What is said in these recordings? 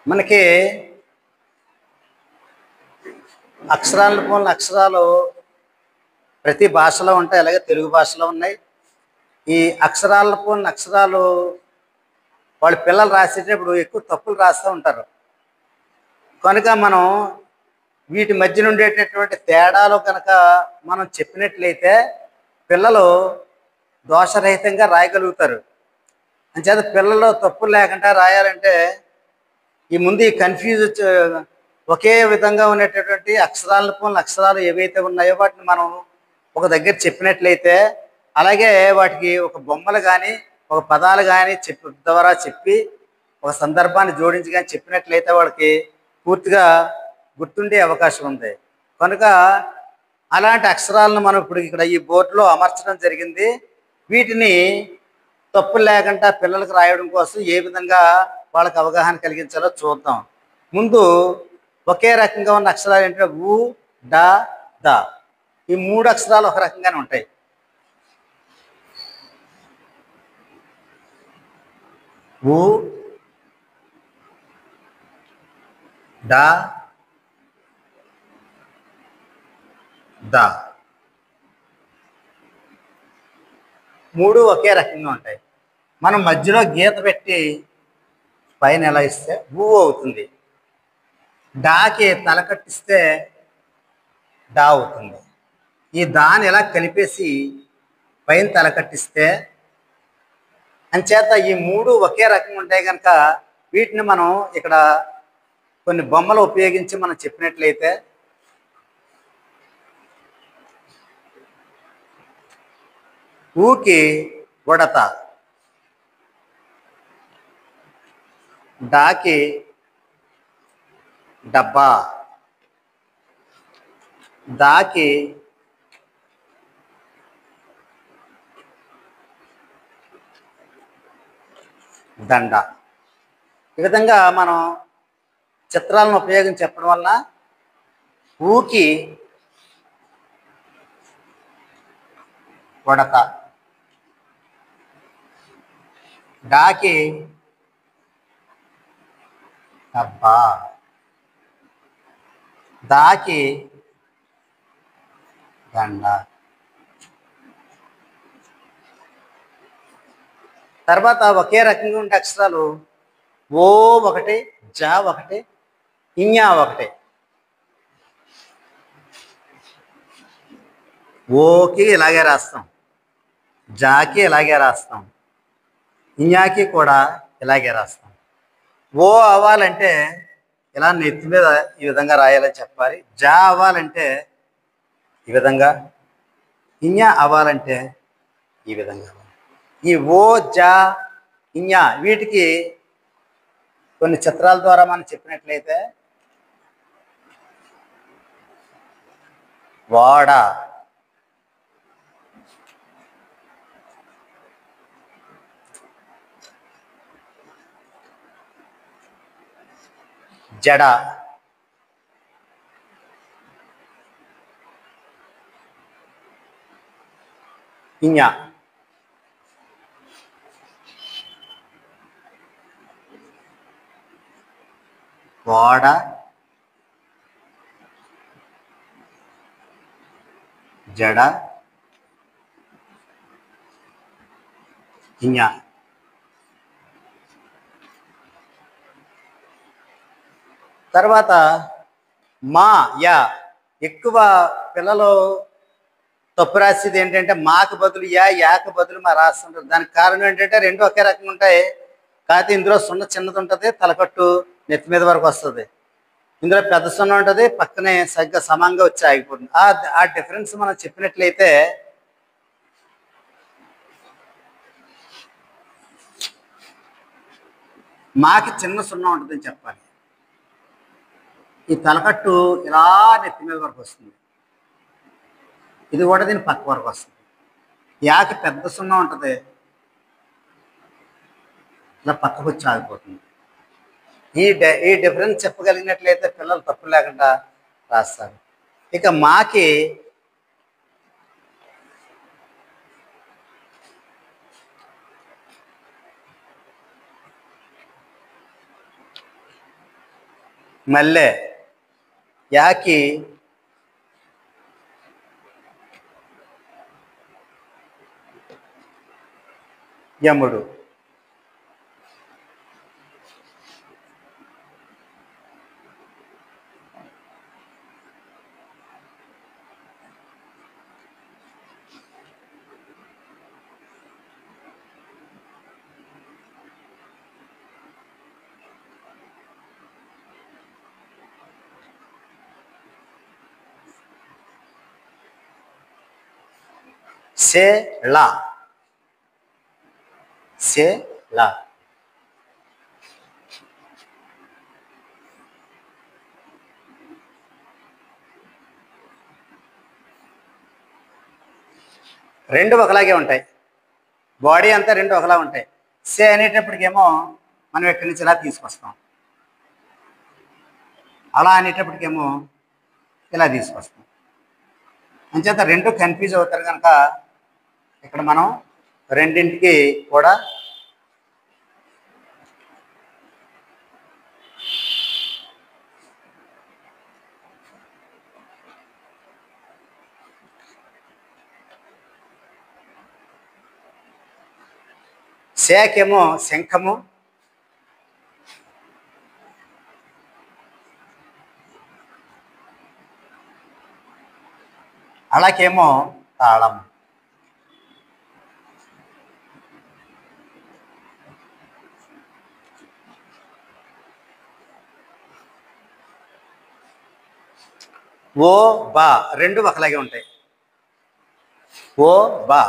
మనకి అక్షరాల పోలిన అక్షరాలు ప్రతి భాషలో ఉంటాయి, అలాగే తెలుగు భాషలో ఉన్నాయి. ఈ అక్షరాల పోలిన అక్షరాలు వాళ్ళ పిల్లలు రాసేటప్పుడు ఎక్కువ తప్పులు రాస్తూ ఉంటారు. కనుక మనం వీటి మధ్యన ఉండేటటువంటి తేడాలు కనుక మనం చెప్పినట్లయితే పిల్లలు దోషరహితంగా రాయగలుగుతారు. అంచేత పిల్లలు తప్పులు లేకుండా రాయాలంటే ఈ కన్ఫ్యూజ్ ఒకే విధంగా ఉండేటటువంటి అక్షరాల పోలిన అక్షరాలు ఏవైతే ఉన్నాయో వాటిని మనం ఒక దగ్గర చెప్పినట్లయితే, అలాగే వాటికి ఒక బొమ్మలు కానీ ఒక పదాలు కానీ చెప్పి ఒక సందర్భాన్ని జోడించి కానీ చెప్పినట్లయితే వాళ్ళకి పూర్తిగా గుర్తుండే అవకాశం ఉంది. కనుక అలాంటి అక్షరాలను మనం ఇప్పుడు ఇక్కడ ఈ బోర్డులో అమర్చడం జరిగింది. వీటిని తప్పులు లేకుండా పిల్లలకు రాయడం కోసం ఏ విధంగా వాళ్ళకి అవగాహన కలిగించాలో చూద్దాం. ముందు ఒకే రకంగా ఉన్న అక్షరాలు ఏంటంటే ఊ, డా, దా. ఈ 3 అక్షరాలు ఒక రకంగానే ఉంటాయి. ఊ, డా, దా 3 ఒకే రకంగా ఉంటాయి. మనం మధ్యలో గీత పెట్టి పైన ఎలా ఇస్తే ఊ అవుతుంది. డాకి తలకట్టిస్తే డా అవుతుంది. ఈ దాన్ని ఎలా కలిపేసి పైన తలకట్టిస్తే, అంచేత ఈ 3 ఒకే రకంగా ఉంటాయి కనుక వీటిని మనం ఇక్కడ కొన్ని బొమ్మలు ఉపయోగించి మనం చెప్పినట్లయితే, ఊకి ఉడత, డాకి డబ్బా, దాకి దండ. ఈ విధంగా మనం చిత్రాలను ఉపయోగించి చెప్పడం వల్ల ఊకి ఉడత, డాకి డబ్బా, దాకి దండ. తర్వాత ఒకే రకంగా ఉండే అక్షరాలు ఓ ఒకటి, జా ఒకటి, ఇన్యా ఒకటి. ఓకి ఇలాగే రాస్తాం, జాకి ఇలాగే రాస్తాం, ఇన్యాకి కూడా ఇలాగే రాస్తాం. ఓ అవ్వాలంటే ఇలా నెత్తి మీద ఈ విధంగా రాయాలని చెప్పాలి. జా అవ్వాలంటే ఈ విధంగా, ఇన్యా అవ్వాలంటే ఈ విధంగా. ఈ ఓ, జా, ఇన్యా వీటికి కొన్ని చిత్రాల ద్వారా మనం చెప్పినట్లయితే, వాడ, జడ, ఇన్యా. వాడ, జడ, ఇన్యా. తర్వాత మా, యా. ఎక్కువ పిల్లలు తప్పు రాసేది ఏంటంటే మాకు బదులు యా, యాకు బదులు మా రాస్తుంటారు. దానికి కారణం ఏంటంటే రెండు ఒకే రకంగా ఉంటాయి. కాకపోతే ఇందులో సున్న చిన్నది ఉంటుంది, తలకట్టు నెత్తి మీద వరకు వస్తుంది. ఇందులో పెద్ద సున్న ఉంటుంది, పక్కనే సరిగ్గా సమంగా వచ్చి ఆగిపోతుంది. ఆ డిఫరెన్స్ మనం చెప్పినట్లయితే, మాకి చిన్న సున్నా ఉంటుందని చెప్పాలి. ఈ తలకట్టు ఇలా నెత్తి మీద వరకు వస్తుంది, ఇది కూడా దీని పక్క వరకు వస్తుంది. యాకి పెద్ద సున్నా ఉంటుంది, ఇలా పక్కకు వచ్చి ఆగిపోతుంది. ఈ డిఫరెన్స్ చెప్పగలిగినట్లయితే పిల్లలు తప్పు లేకుండా రాస్తారు. ఇక మాకి మల్లె, యాకి యముడు. సే లా, సే లా. రెండు ఒకలాగే ఉంటాయి, బాడీ అంతా రెండు ఒకలా ఉంటాయి. సే అనేటప్పటికేమో మనం ఎక్కడి నుంచి ఇలా తీసుకొస్తాం, అలా అనేటప్పటికేమో ఇలా తీసుకొస్తాం. అంచేత రెండు కన్ఫ్యూజ్ అవుతారు కనుక ఇక్కడ మనం రెండింటికి కూడా సేకేమో శంఖము, అలాకేమో తాళం. ఓ బా రెండు ఒకలాగే ఉంటాయి. ఓ బా,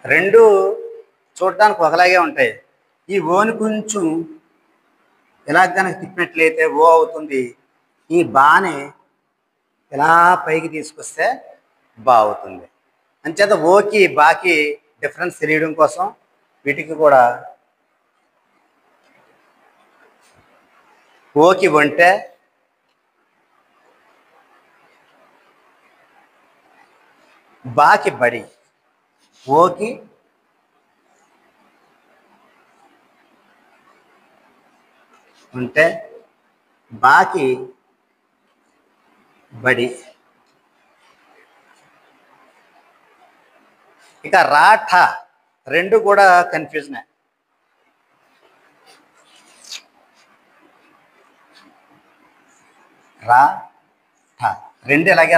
రెండు చూడటానికి ఒకలాగే ఉంటాయి. ఈ ఓని కొంచెం ఇలా కనుక తిప్పినట్లయితే ఓ అవుతుంది. ఈ బాని ఇలా పైకి తీసుకొస్తే బా అవుతుంది. అంచేత ఓకి బాకి డిఫరెన్స్ తెలియడం కోసం వీటికి కూడా ఓకి ఒంటె, బాకి బడి. ఓకి ఉంటే బాకి బడి. ఇక రాఠ రెండు కూడా కన్ఫ్యూజనే. రా ఠ రెండు ఇలాగే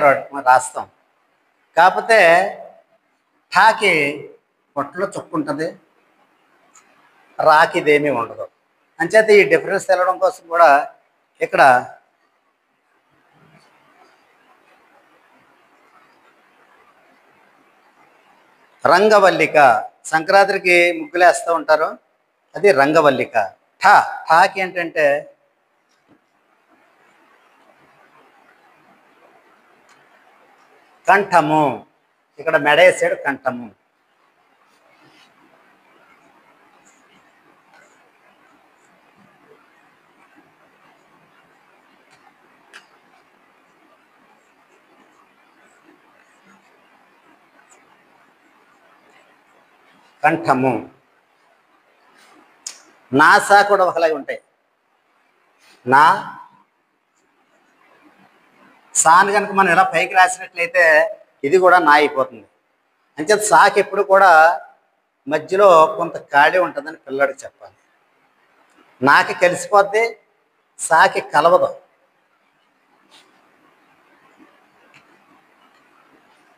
రాస్తాం. కాకపోతే ఠాకి పొట్టలో చుక్కు ఉంటుంది, రాకి ఇదేమీ ఉండదు. అంచేత ఈ డిఫరెన్స్ తెలవడం కోసం కూడా ఇక్కడ రంగవల్లిక, సంక్రాంతికి ముగ్గులు వేస్తూ ఉంటారు, అది రంగవల్లిక. ఠాకి ఏంటంటే కంఠము, ఇక్కడ మెడేసాడు కంఠము. కంఠము. నాసా కూడా ఒకలాగే ఉంటాయి. నా సాని కనుక మనం ఇలా పైకి రాసినట్లయితే ఇది కూడా నా అయిపోతుంది. అంచేత సాకి ఎప్పుడు కూడా మధ్యలో కొంత ఖాళీ ఉంటుందని పిల్లడికి చెప్పాలి. నాకి కలిసిపోద్ది, సాకి కలవదు.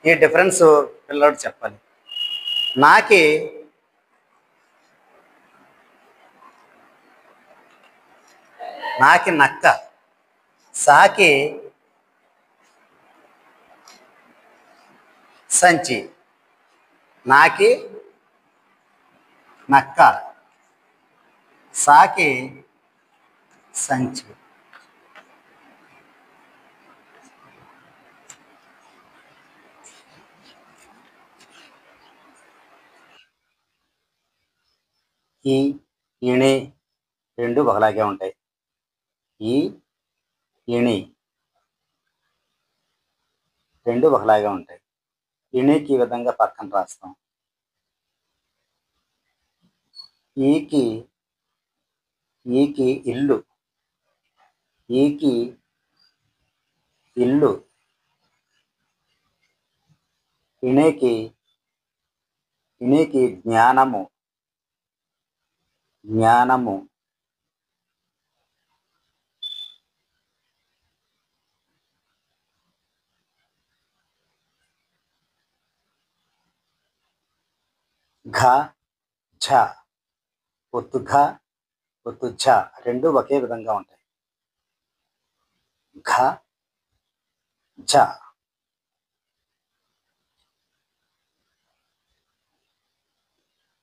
ఈ డిఫరెన్స్ పిల్లడు చెప్పాలి. నాకి నక్క, సాకి సంచి. నాకి నక్క, సాకి సంచి. ఈ ఇణి రెండు ఒకలాగే ఉంటాయి. ఈ ఇణి రెండు ఒకలాగే ఉంటాయి. ఇణికి ఈ విధంగా పక్కన రాస్తాం. ఈకి ఈకి ఇల్లు, ఈకి ఇల్లు. ఇణికి జ్ఞానము, జ్ఞానము. ఘ ఝ, ఒత్తు ఘ ఒత్తు ఝ రెండు ఒకే విధంగా ఉంటాయి. ఘ ఝ.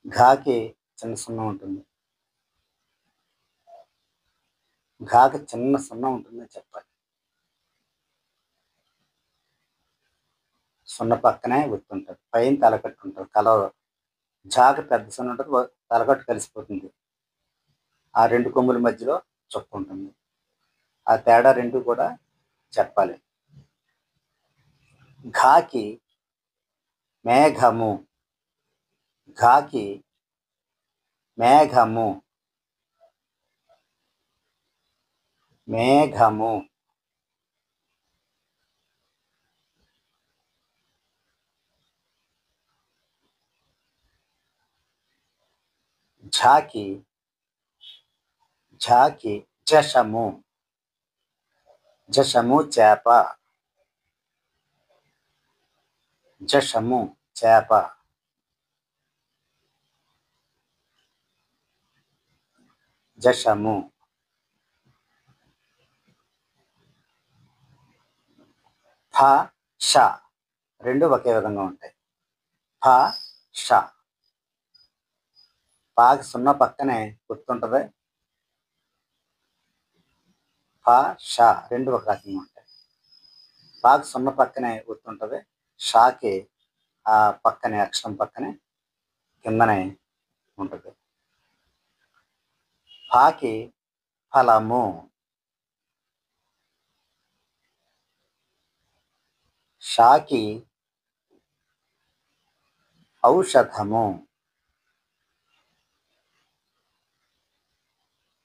ఘాకి చిన్న సున్నం ఉంటుంది. ఘాకి చిన్న సున్నం ఉంటుందని చెప్పాలి. సున్న పక్కనే ఒత్తు ఉంటుంది, పైన తలకట్టు ఉంటుంది. ఝాకి పెద్ద సున్న ఉంటుంది, తలకట్టు కలిసిపోతుంది. ఆ రెండు కొమ్ముల మధ్యలో చుక్క ఉంటుంది. ఆ తేడా రెండు కూడా చెప్పాలి. ఘాకి మేఘము, ఘాకి మేఘము, మేఘము. ఝాకి జషము, జషము చేప, జషము చేప. జషము. ఫ ష రెండు ఒకే విధంగా ఉంటాయి. ఫ ష. పాకి సున్న పక్కనే గుర్తుంటుంది. ఫ ష రెండు ఒక రకంగా ఉంటాయి. పాకి సున్న పక్కనే గుర్తుంటుంది. షాకి ఆ పక్కనే అక్షరం పక్కనే కిందనే ఉంటుంది. ఫాకి ఫలము, షాకి ఔషధము.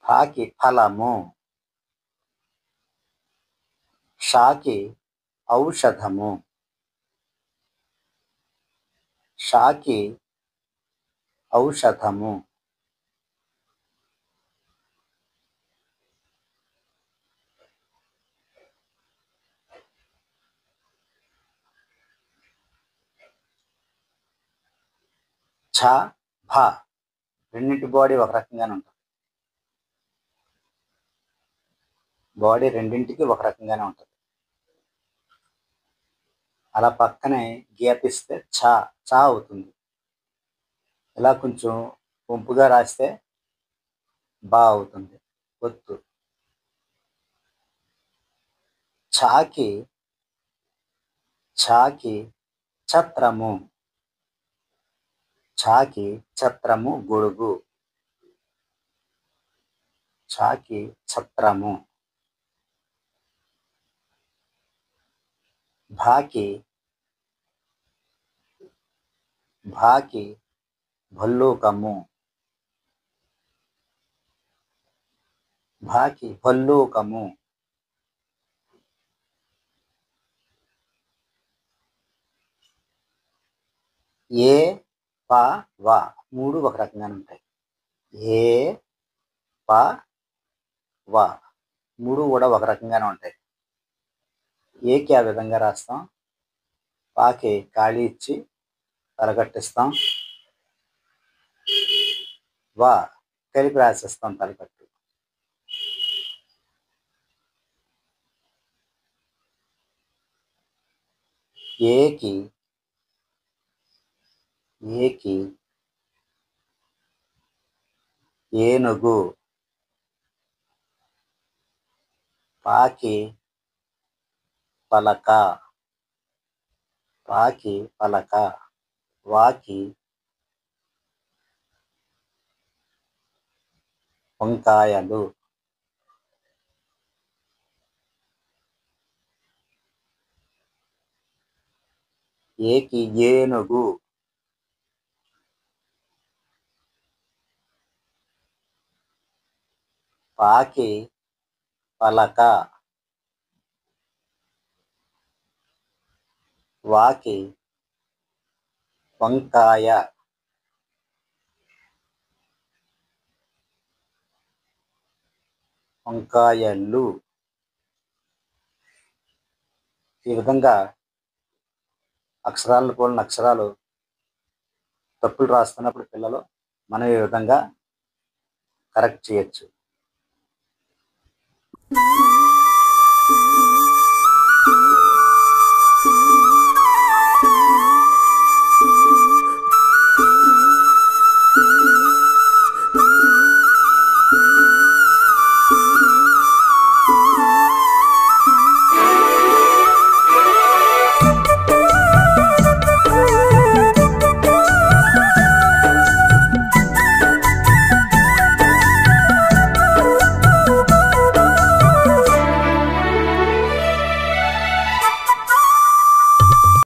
ఫాకి ఫలము, షాకి ఔషధము. షాకి ఔషధము. ఛ భ రెండింటి బాడీ ఒక రకంగానే ఉంటుంది. బాడీ రెండింటికి ఒక రకంగానే ఉంటుంది. అలా పక్కనే గీపిస్తే చా అవుతుంది. ఇలా కొంచెం వంపుగా రాస్తే బా అవుతుంది. ఒత్తు. ఛాకి ఛత్రము, ఛాకి ఛత్రము గొడుగు, ఛాకి ఛత్రము. భాకి భల్లూకము, భాకి భల్లూకము. ఏ ప వ మూడు ఒక రకంగానే ఉంటాయి. ఏ ప వ మూడు కూడా ఒక రకంగానే ఉంటాయి. ఏకి ఆ విధంగా రాస్తాం. పాకి ఖాళీ ఇచ్చి తలకట్టిస్తాం. వా కలిపి రాసేస్తాం తలకట్టు. ఏకి ఏనుగు, పాకి పలక, వాకి వంకాయలు. ఏకి ఏనుగు, పాకి పలక, వాకి వంకాయ, వంకాయలు. ఈ విధంగా అక్షరాలను పోలిన అక్షరాలు తప్పులు రాస్తున్నప్పుడు పిల్లలు మనం ఈ విధంగా కరెక్ట్ చేయొచ్చు.